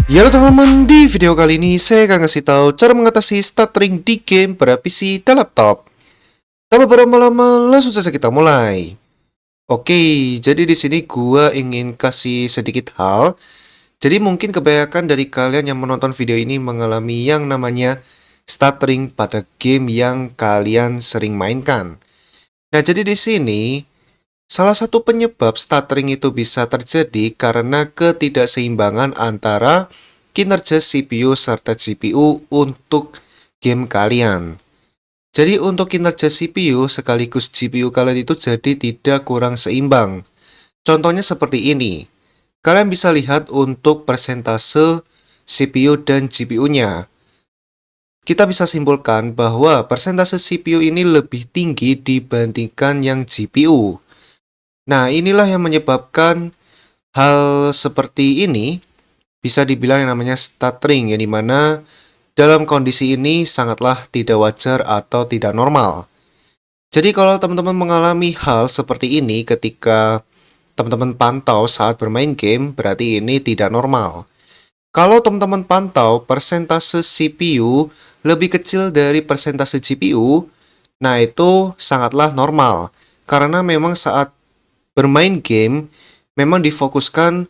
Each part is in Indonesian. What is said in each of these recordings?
Ya halo teman-teman, di video kali ini saya akan ngasih tahu cara mengatasi stuttering di game pada PC dan laptop. Tanpa berlama-lama, langsung saja kita mulai. Oke, jadi di sini gua ingin kasih sedikit hal. Jadi mungkin kebanyakan dari kalian yang menonton video ini mengalami yang namanya stuttering pada game yang kalian sering mainkan. Nah, jadi di sini salah satu penyebab stuttering itu bisa terjadi karena ketidakseimbangan antara kinerja CPU serta GPU untuk game kalian. Jadi untuk kinerja CPU sekaligus GPU kalian itu jadi tidak kurang seimbang. Contohnya seperti ini. Kalian bisa lihat untuk persentase CPU dan GPU-nya. Kita bisa simpulkan bahwa persentase CPU ini lebih tinggi dibandingkan yang GPU. Nah, inilah yang menyebabkan hal seperti ini bisa dibilang yang namanya stuttering, yang dimana dalam kondisi ini sangatlah tidak wajar atau tidak normal. Jadi kalau teman-teman mengalami hal seperti ini ketika teman-teman pantau saat bermain game, berarti ini tidak normal. Kalau teman-teman pantau persentase CPU lebih kecil dari persentase GPU, nah itu sangatlah normal. Karena memang saat bermain game, memang difokuskan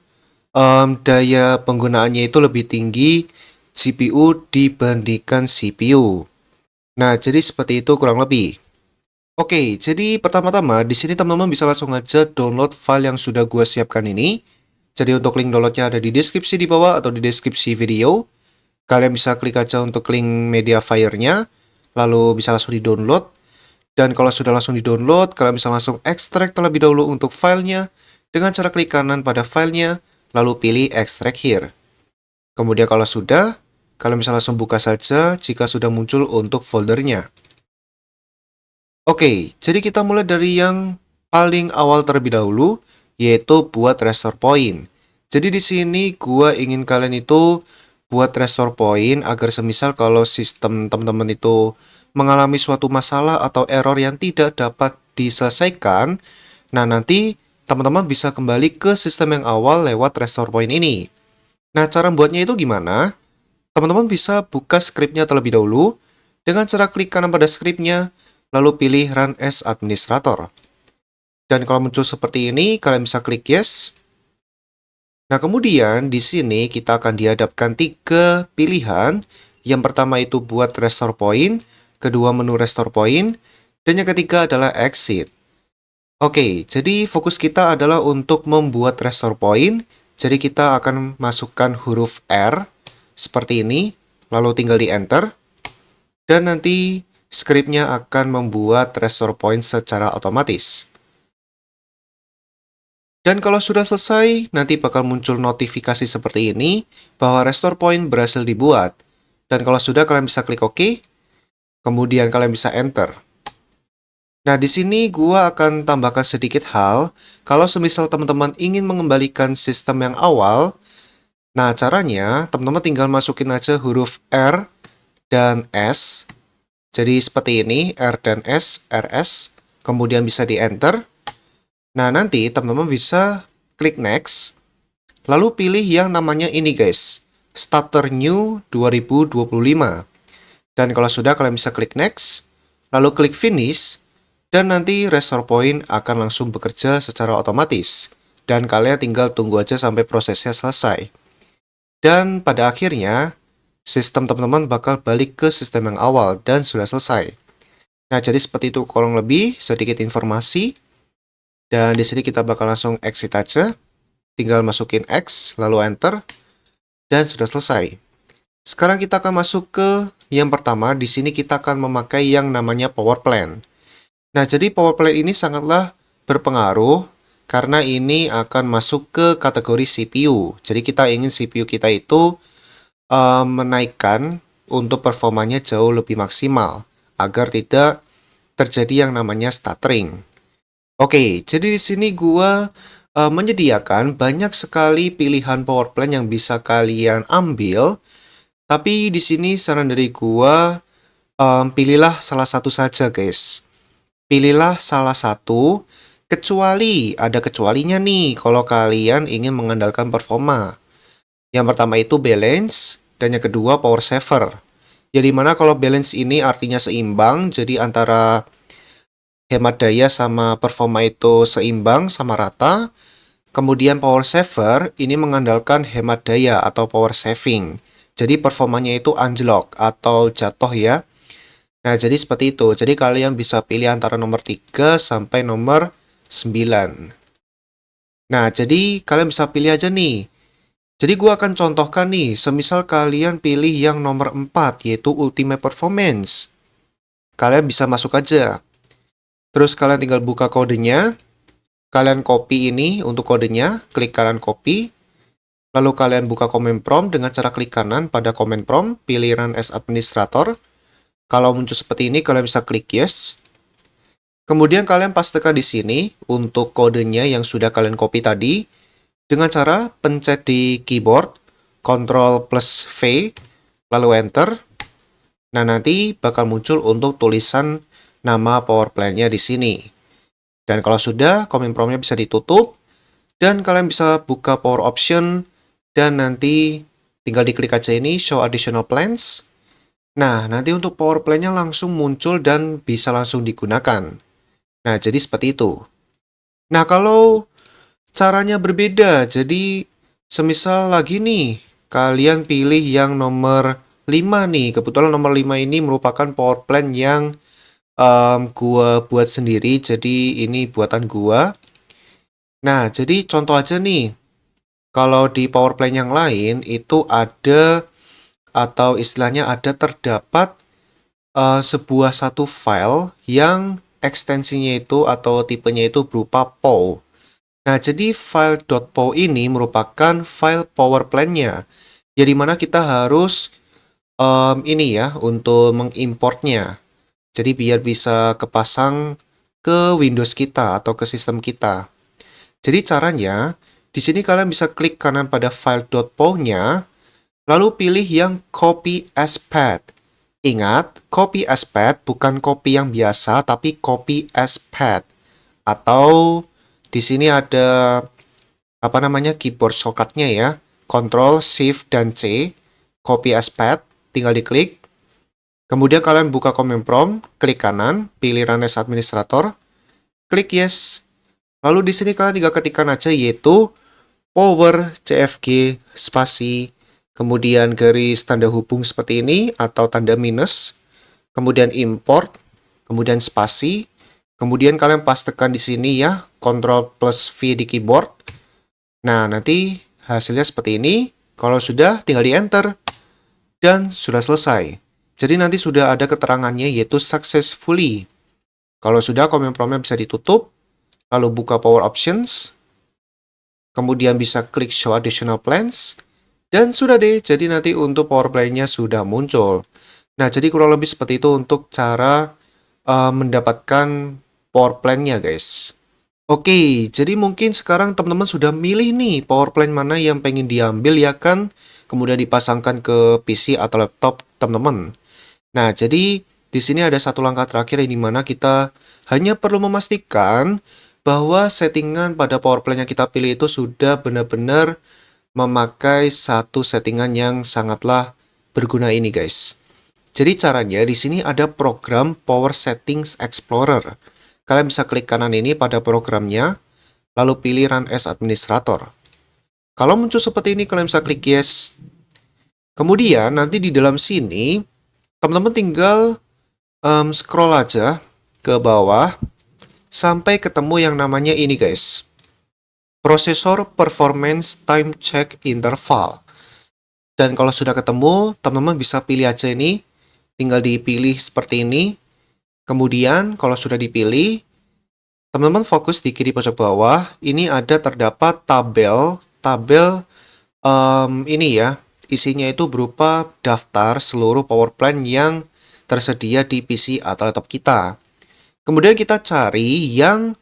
daya penggunaannya itu lebih tinggi GPU dibandingkan CPU. Nah, jadi seperti itu kurang lebih. Oke, jadi pertama-tama di sini teman-teman bisa langsung aja download file yang sudah gue siapkan ini. Jadi untuk link downloadnya ada di deskripsi di bawah atau di deskripsi video. Kalian bisa klik aja untuk link media file-nya, lalu bisa langsung di-download. Dan kalau sudah langsung di-download, kalian bisa langsung ekstrak terlebih dahulu untuk filenya dengan cara klik kanan pada filenya, lalu pilih extract here. Kemudian kalau sudah, kalian bisa langsung buka saja jika sudah muncul untuk foldernya. Oke, jadi kita mulai dari yang paling awal terlebih dahulu, yaitu buat restore point. Jadi di sini gua ingin kalian itu buat restore point agar semisal kalau sistem teman-teman itu mengalami suatu masalah atau error yang tidak dapat diselesaikan, nah nanti teman-teman bisa kembali ke sistem yang awal lewat restore point ini. Nah, cara buatnya itu gimana? Teman-teman bisa buka scriptnya terlebih dahulu dengan cara klik kanan pada scriptnya, lalu pilih Run as Administrator. Dan kalau muncul seperti ini, kalian bisa klik Yes. Nah, kemudian di sini kita akan dihadapkan 3 pilihan. Yang pertama itu buat Restore Point, kedua menu Restore Point, dan yang ketiga adalah Exit. Oke, jadi fokus kita adalah untuk membuat Restore Point. Jadi kita akan masukkan huruf R seperti ini, lalu tinggal di Enter. Dan nanti scriptnya akan membuat restore point secara otomatis. Dan kalau sudah selesai, nanti bakal muncul notifikasi seperti ini bahwa restore point berhasil dibuat. Dan kalau sudah, kalian bisa klik OK. Kemudian kalian bisa Enter. Nah, di sini gua akan tambahkan sedikit hal. Kalau semisal teman-teman ingin mengembalikan sistem yang awal, nah caranya teman-teman tinggal masukin aja huruf R dan S. Jadi seperti ini, R dan S, RS, kemudian bisa di-enter. Nah, nanti teman-teman bisa klik Next, lalu pilih yang namanya ini guys, Starter New 2025. Dan kalau sudah, kalian bisa klik Next, lalu klik Finish, dan nanti Restore Point akan langsung bekerja secara otomatis. Dan kalian tinggal tunggu aja sampai prosesnya selesai. Dan pada akhirnya, sistem teman-teman bakal balik ke sistem yang awal dan sudah selesai. Nah, jadi seperti itu kurang lebih sedikit informasi. Dan di sini kita bakal langsung exit aja. Tinggal masukin X, lalu enter, dan sudah selesai. Sekarang kita akan masuk ke yang pertama. Di sini kita akan memakai yang namanya power plan. Nah, jadi power plan ini sangatlah berpengaruh karena ini akan masuk ke kategori CPU. Jadi kita ingin CPU kita itu menaikkan untuk performanya jauh lebih maksimal agar tidak terjadi yang namanya stuttering. Oke, jadi di sini gua menyediakan banyak sekali pilihan power plan yang bisa kalian ambil, tapi di sini saran dari gua pilihlah salah satu saja, guys. Pilihlah salah satu, kecuali ada kecualinya nih kalau kalian ingin mengandalkan performa. Yang pertama itu balance, dan yang kedua power saver. Jadi mana kalau balance ini artinya seimbang, jadi antara hemat daya sama performa itu seimbang sama rata. Kemudian power saver ini mengandalkan hemat daya atau power saving. Jadi performanya itu anjlok atau jatuh ya. Nah, jadi seperti itu. Jadi kalian bisa pilih antara nomor 3 sampai nomor 9. Nah, jadi kalian bisa pilih aja nih. Jadi gua akan contohkan nih, semisal kalian pilih yang nomor 4 yaitu Ultimate Performance. Kalian bisa masuk aja. Terus kalian tinggal buka kodenya. Kalian copy ini untuk kodenya, klik kanan copy. Lalu kalian buka command prompt dengan cara klik kanan pada command prompt, pilih Run as Administrator. Kalau muncul seperti ini, kalian bisa klik yes. Kemudian kalian pastekan di sini untuk kodenya yang sudah kalian copy tadi dengan cara pencet di keyboard Ctrl plus V lalu enter. Nah, nanti bakal muncul untuk tulisan nama power plan-nya di sini. Dan kalau sudah, command prompt-nya bisa ditutup dan kalian bisa buka power option dan nanti tinggal diklik aja ini show additional plans. Nah, nanti untuk power plan-nya langsung muncul dan bisa langsung digunakan. Nah, jadi seperti itu. Nah, kalau caranya berbeda, jadi semisal lagi nih, kalian pilih yang nomor 5 nih. Kebetulan nomor 5 ini merupakan power plan yang gua buat sendiri, jadi ini buatan gua. Nah, jadi contoh aja nih, kalau di power plan yang lain itu ada atau istilahnya ada terdapat sebuah satu file yang ekstensinya itu atau tipenya itu berupa POW. Nah, jadi file .pow ini merupakan file power plan-nya. Jadi mana kita harus ini ya untuk mengimportnya. Jadi biar bisa kepasang ke Windows kita atau ke sistem kita. Jadi caranya di sini kalian bisa klik kanan pada file .pow-nya, lalu pilih yang copy as path. Ingat, copy as path bukan copy yang biasa, tapi copy as path. Atau di sini ada apa namanya keyboard shortcut-nya ya, Ctrl, Shift, dan C, copy as path, tinggal diklik. Kemudian kalian buka command prompt, klik kanan, pilih Run as Administrator, klik yes. Lalu di sini kalian tinggal ketikkan aja yaitu power cfg spasi, kemudian garis tanda hubung seperti ini atau tanda minus, kemudian import, kemudian spasi, kemudian kalian pastekan di sini ya, Ctrl plus V di keyboard. Nah, nanti hasilnya seperti ini. Kalau sudah, tinggal di enter. Dan sudah selesai. Jadi nanti sudah ada keterangannya yaitu successfully. Kalau sudah, command prompt-nya bisa ditutup. Lalu buka power options. Kemudian bisa klik show additional plans. Dan sudah deh, jadi nanti untuk power plan-nya sudah muncul. Nah, jadi kurang lebih seperti itu untuk cara mendapatkan power plan-nya, guys. Oke, jadi mungkin sekarang teman-teman sudah milih nih power plan mana yang pengen diambil ya kan? Kemudian dipasangkan ke PC atau laptop teman-teman. Nah, jadi di sini ada satu langkah terakhir yang dimana kita hanya perlu memastikan bahwa settingan pada power plan yang kita pilih itu sudah benar-benar memakai satu settingan yang sangatlah berguna ini, guys. Jadi caranya di sini ada program Power Settings Explorer. Kalian bisa klik kanan ini pada programnya, lalu pilih Run as Administrator. Kalau muncul seperti ini, kalian bisa klik yes. Kemudian nanti di dalam sini, teman-teman tinggal scroll aja ke bawah sampai ketemu yang namanya ini, guys. Processor Performance Time Check Interval. Dan kalau sudah ketemu, teman-teman bisa pilih aja ini. Tinggal dipilih seperti ini. Kemudian, kalau sudah dipilih, teman-teman fokus di kiri pojok bawah. Ini ada terdapat tabel ini ya. Isinya itu berupa daftar seluruh power plan yang tersedia di PC atau laptop kita. Kemudian kita cari yang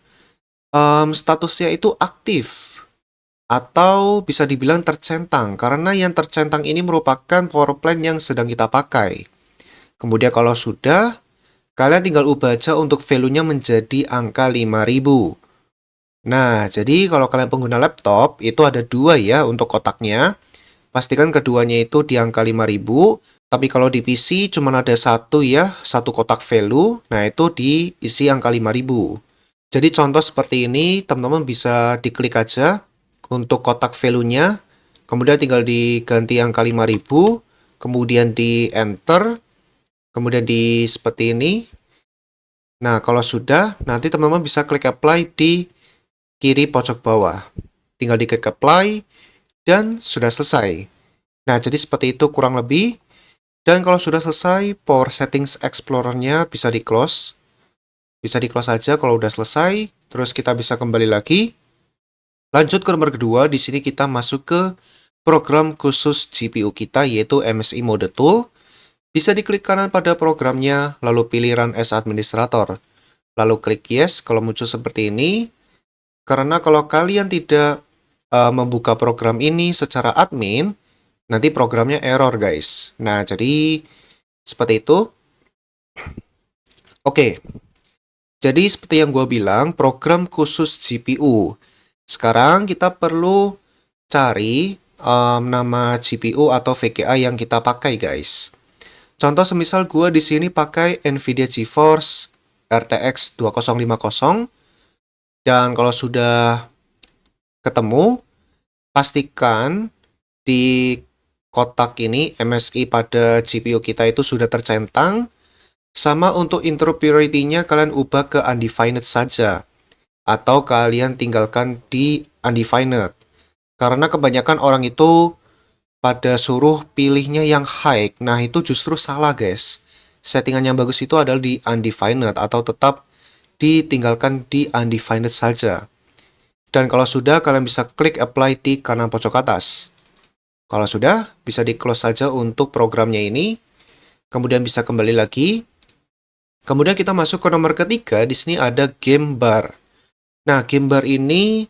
statusnya itu aktif atau bisa dibilang tercentang, karena yang tercentang ini merupakan power plan yang sedang kita pakai. Kemudian kalau sudah, kalian tinggal ubah aja untuk value-nya menjadi angka 5000. Nah, jadi kalau kalian pengguna laptop, itu ada dua ya untuk kotaknya. pastikan keduanya itu di angka 5000. Tapi kalau di PC cuma ada satu ya, satu kotak value. Nah, itu diisi angka 5000. Jadi contoh seperti ini, teman-teman bisa diklik aja untuk kotak value-nya. Kemudian tinggal diganti angka 5000, kemudian di enter, kemudian di seperti ini. Nah, kalau sudah, nanti teman-teman bisa klik apply di kiri pojok bawah. Tinggal diklik apply, dan sudah selesai. Nah, jadi seperti itu kurang lebih. Dan kalau sudah selesai, Power Settings Explorer-nya bisa di-close. Bisa di-close aja kalau udah selesai. Terus kita bisa kembali lagi. Lanjut ke nomor kedua, di sini kita masuk ke program khusus GPU kita, yaitu MSI Mode Tool. Bisa diklik kanan pada programnya, lalu pilih Run as Administrator. Lalu klik Yes kalau muncul seperti ini. Karena kalau kalian tidak membuka program ini secara admin, nanti programnya error, guys. Nah, jadi seperti itu. Oke, jadi seperti yang gue bilang, program khusus GPU. Sekarang kita perlu cari nama GPU atau VGA yang kita pakai, guys. Contoh semisal gue di sini pakai Nvidia GeForce RTX 2050. Dan kalau sudah ketemu, pastikan di kotak ini MSI pada GPU kita itu sudah tercentang. Sama untuk intro priority-nya kalian ubah ke undefined saja. Atau kalian tinggalkan di undefined. Karena kebanyakan orang itu pada suruh pilihnya yang high. Nah, itu justru salah, guys. Settingan yang bagus itu adalah di undefined atau tetap ditinggalkan di undefined saja. Dan kalau sudah, kalian bisa klik apply di kanan pojok atas. Kalau sudah, bisa di-close saja untuk programnya ini. Kemudian bisa kembali lagi. Kemudian kita masuk ke nomor ketiga, di sini ada game bar. Nah, game bar ini,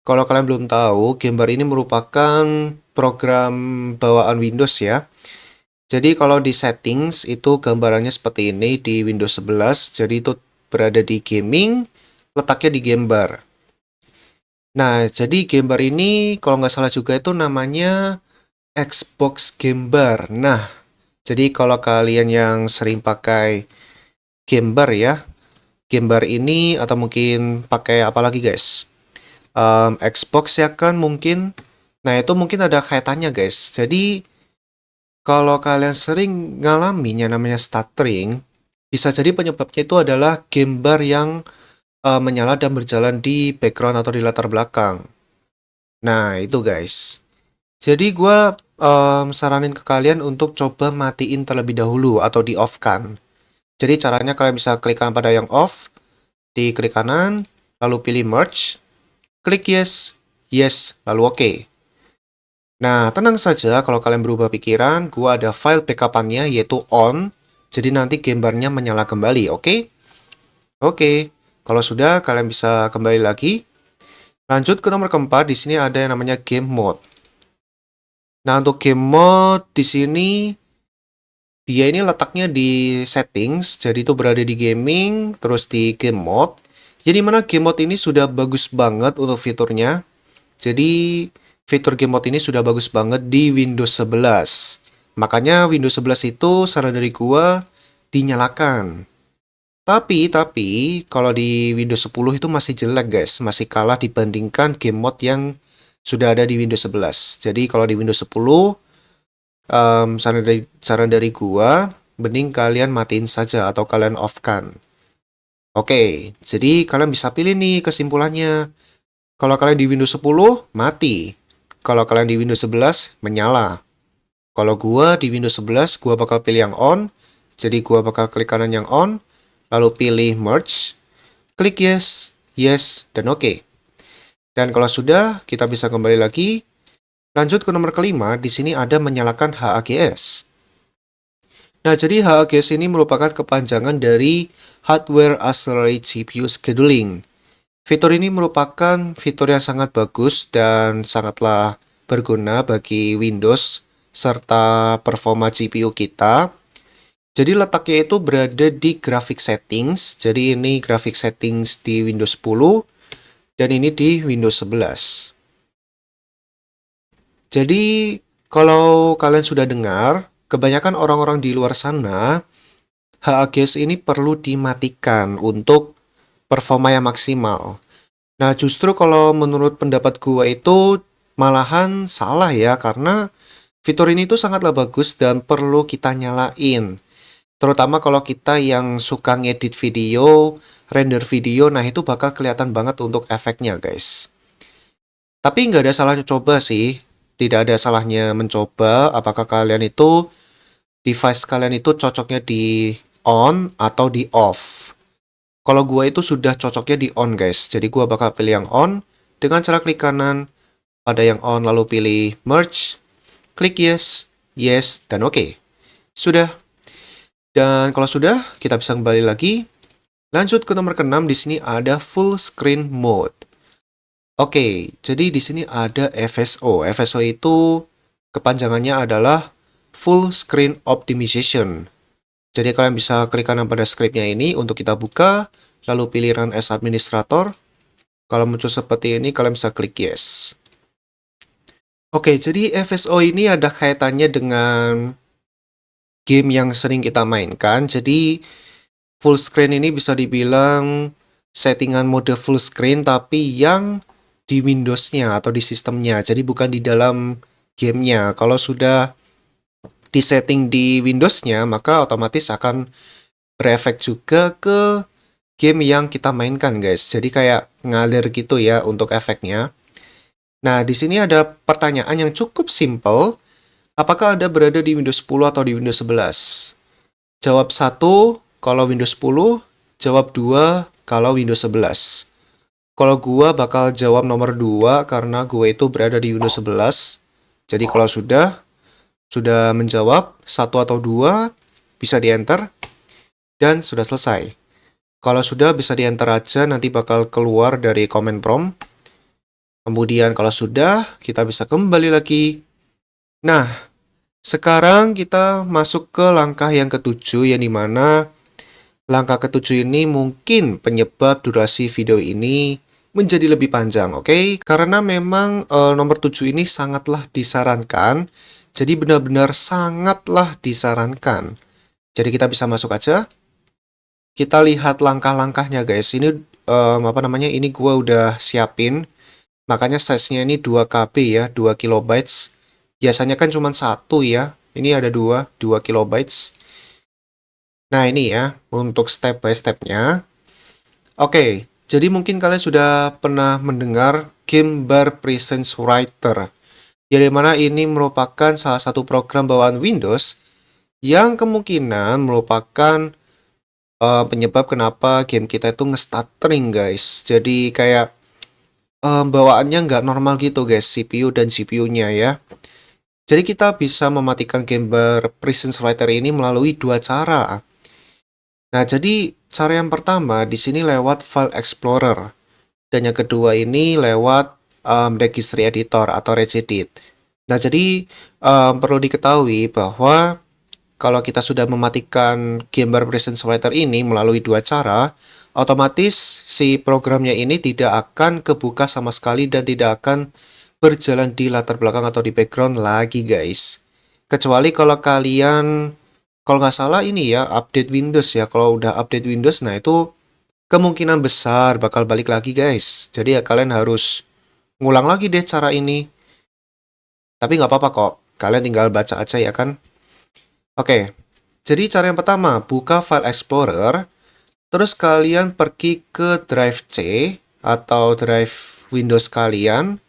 kalau kalian belum tahu, game bar ini merupakan program bawaan Windows ya. Jadi kalau di settings itu gambarannya seperti ini di Windows 11, jadi itu berada di gaming, letaknya di game bar. Nah, jadi game bar ini kalau nggak salah juga itu namanya Xbox Game Bar. Nah, jadi kalau kalian yang sering pakai game bar ya, game bar ini atau mungkin pakai apa lagi guys, Xbox ya kan mungkin. Nah, itu mungkin ada kaitannya guys. Jadi kalau kalian sering ngalamin yang namanya stuttering, bisa jadi penyebabnya itu adalah game bar yang menyala dan berjalan di background atau di latar belakang. Nah, itu guys. Jadi gue saranin ke kalian untuk coba matiin terlebih dahulu atau di off kan. Jadi caranya kalian bisa klik kanan pada yang off, di klik kanan, lalu pilih merge, klik yes, yes, lalu oke. Nah, tenang saja kalau kalian berubah pikiran, gua ada file backup-annya yaitu on, jadi nanti gambarnya menyala kembali, oke? Oke, kalau sudah kalian bisa kembali lagi. Lanjut ke nomor keempat, di sini ada yang namanya game mode. Nah, untuk game mode di sini dia ini letaknya di settings, jadi itu berada di gaming, terus di game mode. Jadi mana game mode ini sudah bagus banget untuk fiturnya. Jadi fitur game mode ini sudah bagus banget di Windows 11. Makanya Windows 11 itu saran dari gua dinyalakan. Tapi kalau di Windows 10 itu masih jelek guys, masih kalah dibandingkan game mode yang sudah ada di Windows 11. Jadi kalau di Windows 10 saran dari gua, mending kalian matiin saja atau kalian off-kan. Oke, jadi kalian bisa pilih nih kesimpulannya. Kalau kalian di Windows 10, mati. Kalau kalian di Windows 11, menyala. Kalau gua di Windows 11, gua bakal pilih yang on. Jadi gua bakal klik kanan yang on, lalu pilih merge, klik yes, yes, dan oke. Dan kalau sudah, kita bisa kembali lagi. Lanjut ke nomor kelima, di sini ada menyalakan HAGS. Nah, jadi HAGS ini merupakan kepanjangan dari Hardware Accelerated CPU Scheduling. Fitur ini merupakan fitur yang sangat bagus dan sangatlah berguna bagi Windows serta performa GPU kita. Jadi letaknya itu berada di graphic settings. Jadi ini graphic settings di Windows 10 dan ini di Windows 11. Jadi Kalau kalian sudah dengar, kebanyakan orang-orang di luar sana, HAGS ini perlu dimatikan untuk performa yang maksimal. Nah, justru kalau menurut pendapat gua itu malahan salah ya, karena fitur ini tuh sangatlah bagus dan perlu kita nyalain. Terutama kalau kita yang suka ngedit video, render video, nah itu bakal kelihatan banget untuk efeknya, guys. Tapi nggak ada salahnya coba sih. Tidak ada salahnya mencoba apakah kalian itu device kalian itu cocoknya di on atau di off. Kalau gua itu sudah cocoknya di on, guys. Jadi gua bakal pilih yang on dengan cara klik kanan pada yang on lalu pilih merge, klik yes, yes dan oke. Sudah. Dan kalau sudah, kita bisa kembali lagi. Lanjut ke nomor ke-6, di sini ada full screen mode. Oke, jadi di sini ada FSO. FSO itu kepanjangannya adalah full screen optimization. Jadi kalian bisa klik kanan pada scriptnya ini untuk kita buka, lalu pilih run as administrator. Kalau muncul seperti ini, kalian bisa klik yes. Oke, jadi FSO ini ada kaitannya dengan game yang sering kita mainkan. Jadi full screen ini bisa dibilang settingan mode full screen tapi yang di Windows-nya atau di sistemnya. Jadi bukan di dalam gamenya. Kalau sudah disetting di Windows-nya, maka otomatis akan berefek juga ke game yang kita mainkan, guys. Jadi kayak ngalir gitu ya untuk efeknya. Nah, di sini ada pertanyaan yang cukup simple. Apakah Anda berada di Windows 10 atau di Windows 11? Jawab 1 kalau Windows 10, jawab 2 kalau Windows 11. Kalau gua bakal jawab nomor 2 karena gua itu berada di Windows 11. Jadi kalau sudah menjawab 1 atau 2 bisa di-enter dan sudah selesai. Kalau sudah bisa di-enter aja, nanti bakal keluar dari command prompt. Kemudian kalau sudah, kita bisa kembali lagi. Nah, sekarang kita masuk ke langkah yang ke-7, yang dimana langkah ke-7 ini mungkin penyebab durasi video ini menjadi lebih panjang, oke? Karena memang nomor 7 ini sangatlah disarankan. Jadi benar-benar sangatlah disarankan. Jadi kita bisa masuk aja. Kita lihat langkah-langkahnya, guys. Ini apa namanya? Ini gua udah siapin. Makanya size-nya ini 2 KB ya, 2 kilobytes. Biasanya kan cuma 1 ya. Ini ada 2 kilobytes. Nah, ini ya untuk step by step-nya. Oke, jadi mungkin kalian sudah pernah mendengar Gambar Presence Writer. Yang dimana ini merupakan salah satu program bawaan Windows yang kemungkinan merupakan penyebab kenapa game kita itu nge-stuttering, guys. Jadi kayak bawaannya nggak normal gitu, guys, CPU dan GPU-nya ya. Jadi kita bisa mematikan Gambar Presence Writer ini melalui 2 cara. Nah, jadi cara yang pertama di sini lewat File Explorer. Dan yang kedua ini lewat Registry Editor atau Regedit. Nah, jadi perlu diketahui bahwa kalau kita sudah mematikan Gambar Presence Writer ini melalui 2 cara, otomatis si programnya ini tidak akan kebuka sama sekali dan tidak akan berjalan di latar belakang atau di background lagi, guys. Kecuali kalau kalian, kalau nggak salah ini ya, update Windows ya. Kalau udah update Windows, nah itu kemungkinan besar bakal balik lagi, guys. Jadi ya kalian harus ngulang lagi deh cara ini. Tapi nggak apa-apa kok. Kalian tinggal baca aja ya kan. Oke, jadi cara yang pertama, buka File Explorer. Terus kalian pergi ke drive C atau drive Windows kalian.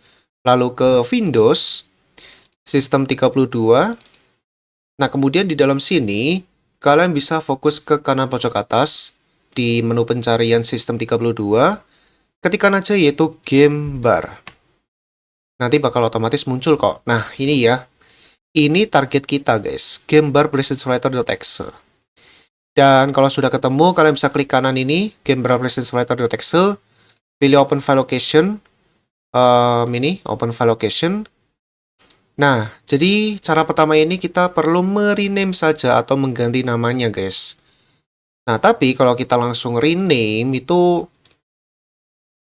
Lalu ke Windows, Sistem 32. Nah, kemudian di dalam sini, kalian bisa fokus ke kanan pojok atas di menu pencarian Sistem 32. Ketikkan aja yaitu Gambar. Nanti bakal otomatis muncul kok. Nah, ini ya. Ini target kita, guys. Gambar presence-writer.exe. Dan kalau sudah ketemu, kalian bisa klik kanan ini, Gambar presence-writer.exe. Pilih Open File Location. Ini, Open File Location. Nah, jadi cara pertama ini kita perlu merename saja atau mengganti namanya, guys. Nah, tapi kalau kita langsung rename itu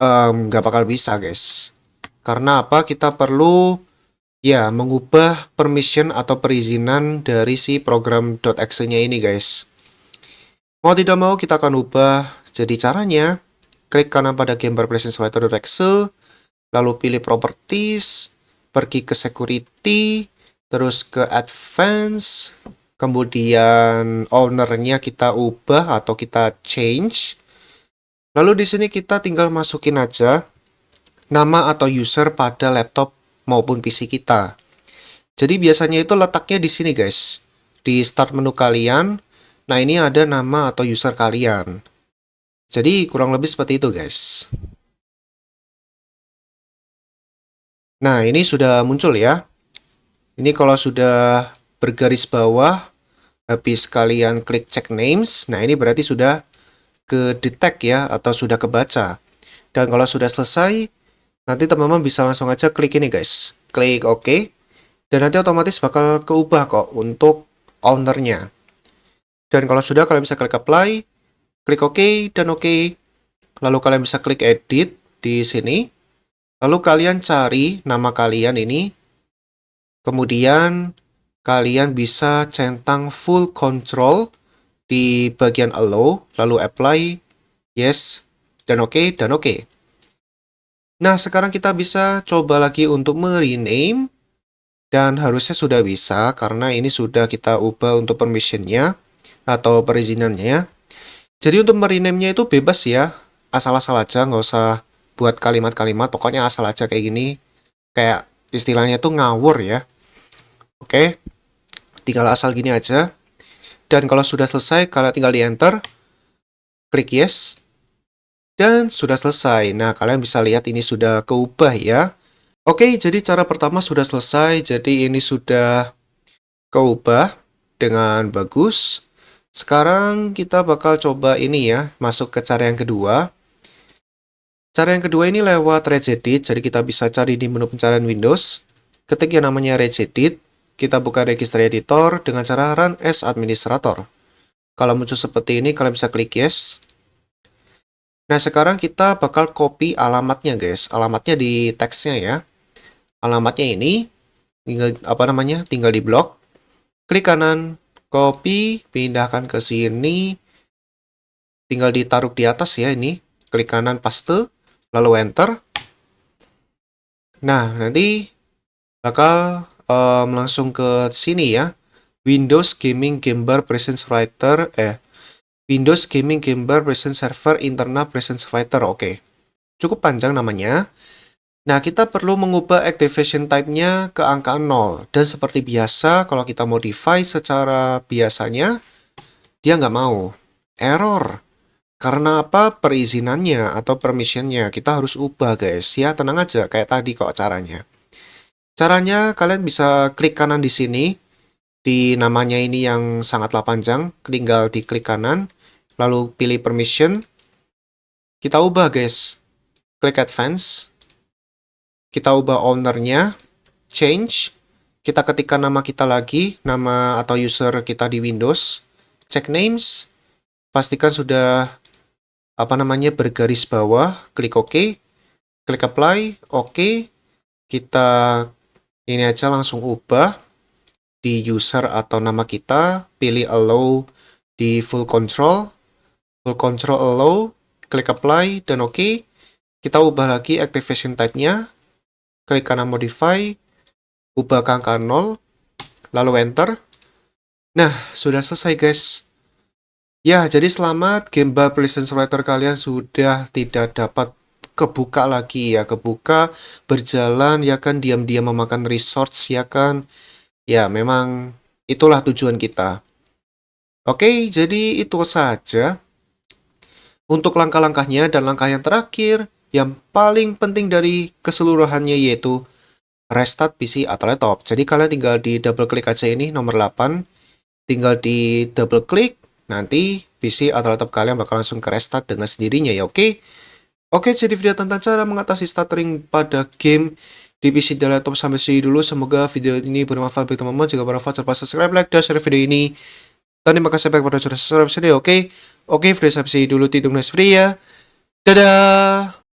nggak bakal bisa, guys. Karena apa? Kita perlu ya mengubah permission atau perizinan dari si program .exe-nya ini guys. Mau tidak mau kita akan ubah. Jadi caranya, klik kanan pada Gamer Presence Writer.exe, lalu pilih Properties, pergi ke Security, terus ke Advanced, kemudian ownernya kita ubah atau kita change. Lalu di sini kita tinggal masukin aja nama atau user pada laptop maupun PC kita. Jadi biasanya itu letaknya di sini guys. Di start menu kalian, nah ini ada nama atau user kalian. Jadi kurang lebih seperti itu guys. Nah ini sudah muncul ya. Ini kalau sudah bergaris bawah, habis kalian klik check names, nah ini berarti sudah ke detect ya, atau sudah kebaca. Dan kalau sudah selesai, nanti teman-teman bisa langsung aja klik ini guys. Klik OK. Dan nanti otomatis bakal keubah kok untuk ownernya. Dan kalau sudah, kalian bisa klik apply, klik OK, dan OK. Lalu kalian bisa klik edit di sini. Lalu kalian cari nama kalian ini. Kemudian kalian bisa centang full control di bagian allow, lalu apply, yes, dan OK, dan OK. Nah, sekarang kita bisa coba lagi untuk merename. Dan harusnya sudah bisa, karena ini sudah kita ubah untuk permissionnya atau perizinannya. Jadi untuk merename-nya itu bebas ya, asal-asal aja, nggak usah buat kalimat-kalimat, pokoknya asal aja kayak gini. Kayak istilahnya itu ngawur ya. Oke, tinggal asal gini aja. Dan kalau sudah selesai, kalian tinggal di enter, klik yes, dan sudah selesai. Nah, kalian bisa lihat ini sudah keubah ya. Oke, jadi cara pertama sudah selesai, jadi ini sudah keubah dengan bagus. Sekarang kita bakal coba ini ya, masuk ke cara yang kedua. Cara yang kedua ini lewat regedit, jadi kita bisa cari di menu pencarian Windows. Ketik yang namanya regedit, kita buka register editor dengan cara run as administrator. Kalau muncul seperti ini, kalian bisa klik yes. Nah, sekarang kita bakal copy alamatnya guys, alamatnya di teksnya ya. Alamatnya ini tinggal di blok, klik kanan, copy, pindahkan ke sini, tinggal ditaruh di atas ya ini, klik kanan paste, lalu enter. Nah, nanti bakal langsung ke sini ya, Windows Gaming Gamer Presence Writer, Windows Gaming Gamer Presence Server Internal Presence Writer, oke. Cukup panjang namanya. Nah, kita perlu mengubah activation type-nya ke angka 0. Dan seperti biasa, kalau kita modify secara biasanya, dia nggak mau. Error. Karena apa? Perizinannya atau permission-nya. Kita harus ubah, guys. Ya, tenang aja. Kayak tadi kok caranya. Caranya, kalian bisa klik kanan di sini. Di namanya ini yang sangatlah panjang. Tinggal diklik kanan. Lalu pilih permission. Kita ubah, guys. Klik advance. Kita ubah ownernya, change, kita ketikkan nama kita lagi, nama atau user kita di Windows, check names, pastikan sudah bergaris bawah, klik OK, klik apply, OK, kita ini aja langsung ubah di user atau nama kita, pilih allow di full control allow, klik apply, dan OK, kita ubah lagi activation type-nya, klik kanan modify, ubah ke angka 0, lalu enter. Nah, sudah selesai guys. Ya, jadi selamat, Gamer Presence Writer kalian sudah tidak dapat kebuka lagi ya, kebuka, berjalan ya kan, diam-diam memakan resource ya kan. Ya, memang itulah tujuan kita. Oke, jadi itu saja untuk langkah-langkahnya, dan langkah yang terakhir yang paling penting dari keseluruhannya yaitu restart PC atau laptop. Jadi kalian tinggal di double klik aja ini nomor 8, tinggal di double klik, nanti PC atau laptop kalian bakal langsung ke restart dengan sendirinya ya, oke? Oke, jadi video tentang cara mengatasi stuttering pada game di PC dan laptop sampai sini dulu. Semoga video ini bermanfaat bagi teman-teman. Jika bermanfaat, jangan lupa subscribe, like, dan share video ini. Dan terima kasih banyak pada sudah subscribe video, oke? Oke, video sampai sini dulu, tunggu next video ya. Dadah!